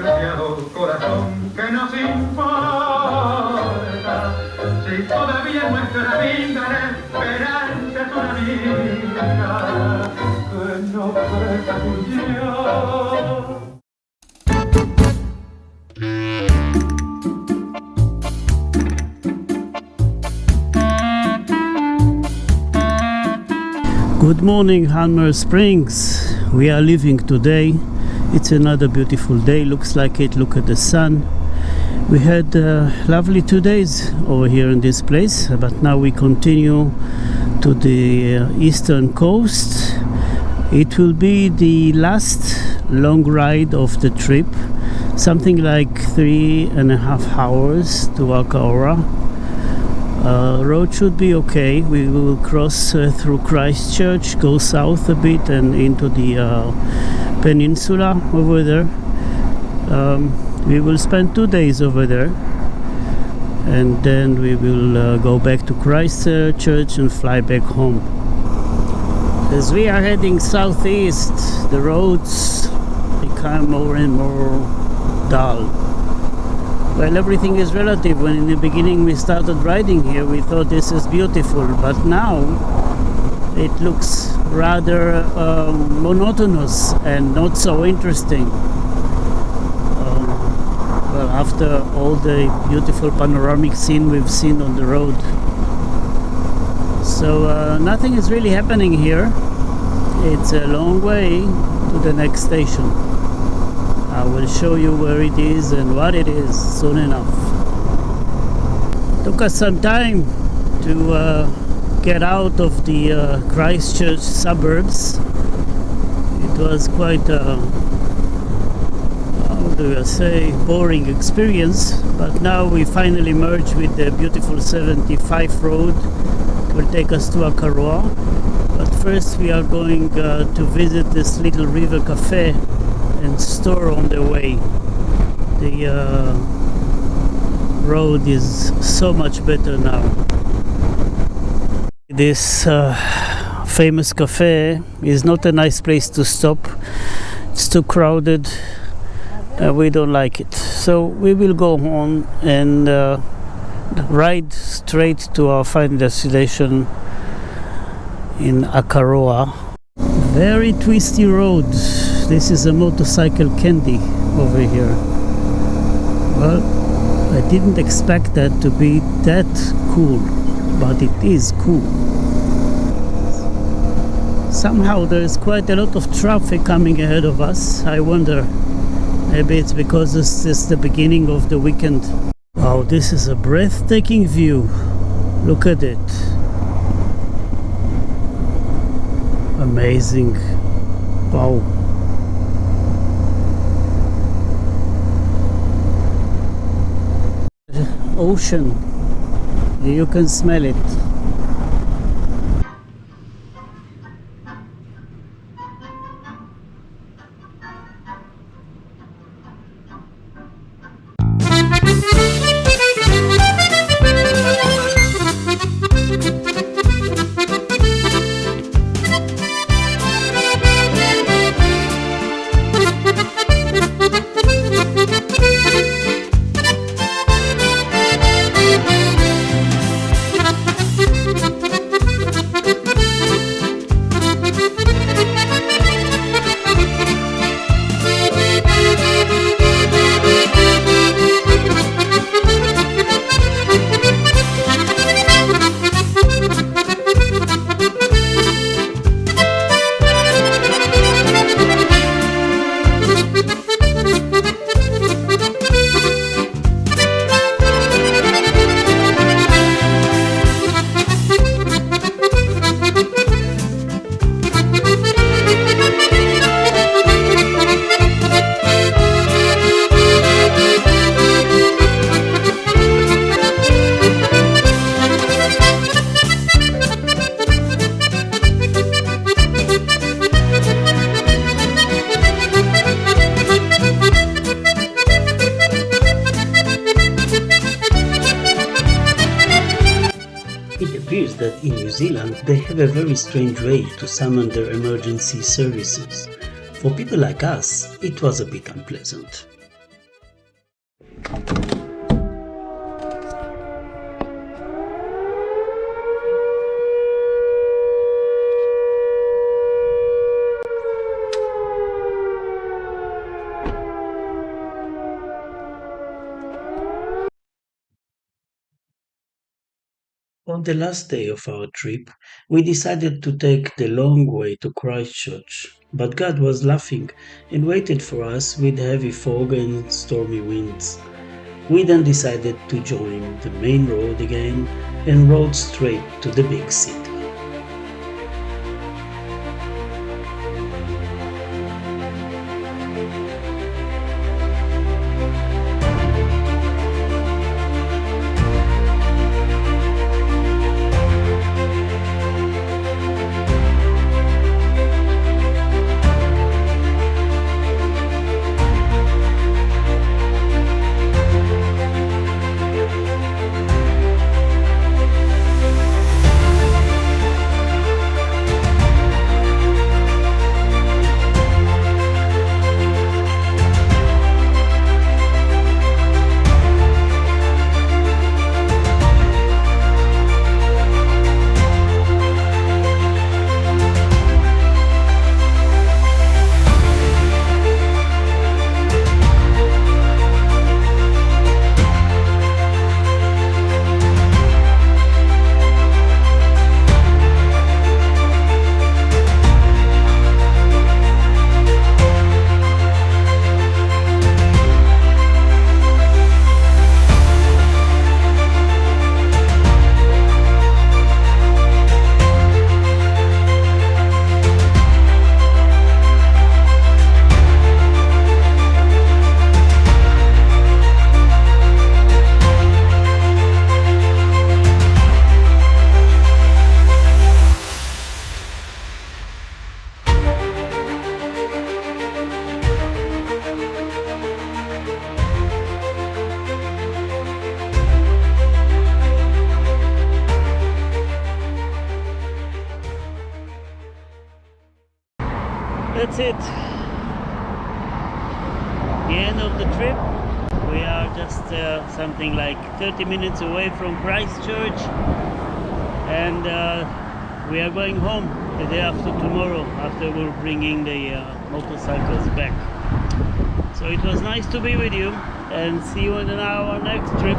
porfiado corazón que nos importa, si todavía nuestra vida la esperanza es una amiga que no presta tu llanto. Good morning, Hammer Springs. We are leaving today. It's another beautiful day. Looks like it. Look at the sun. We had lovely 2 days over here in this place, but now we continue to the eastern coast. It will be the last long ride of the trip, something like 3.5 hours to Akaroa. Road should be okay. We will cross through Christchurch, go south a bit and into the peninsula over there. We will spend 2 days over there, and then we will go back to Christchurch and fly back home. As we are heading southeast, the roads become more and more dull. Well, everything is relative. When in the beginning we started riding here, we thought this is beautiful, but now it looks rather monotonous and not so interesting. Well, after all the beautiful panoramic scene we've seen on the road. So nothing is really happening here. It's a long way to the next station. I will show you where it is and what it is soon enough. Took us some time to get out of the Christchurch suburbs. It was quite a, how do I say, boring experience, but now we finally merge with the beautiful 75 road. It will take us to Akaroa, but first we are going to visit this little river cafe and store on the way. The road is so much better now. This famous cafe is not a nice place to stop. It's too crowded. We don't like it. So we will go on and ride straight to our final destination in Akaroa. Very twisty road. This is a motorcycle candy over here. Well, I didn't expect that to be that cool, but it is cool. Somehow there is quite a lot of traffic coming ahead of us. I wonder, maybe it's because this is the beginning of the weekend. Wow, this is a breathtaking view. Look at it. Amazing. Wow. Ocean. You can smell it. appears that in New Zealand they have a very strange way to summon their emergency services. For people like us, it was a bit unpleasant. On the last day of our trip, we decided to take the long way to Christchurch, but God was laughing and waited for us with heavy fog and stormy winds. We then decided to join the main road again and rode straight to the big city. That's it. The end of the trip. We are just something like 30 minutes away from Christchurch, and we are going home the day after tomorrow, after we're bringing the motorcycles back. So it was nice to be with you, and see you on our next trip.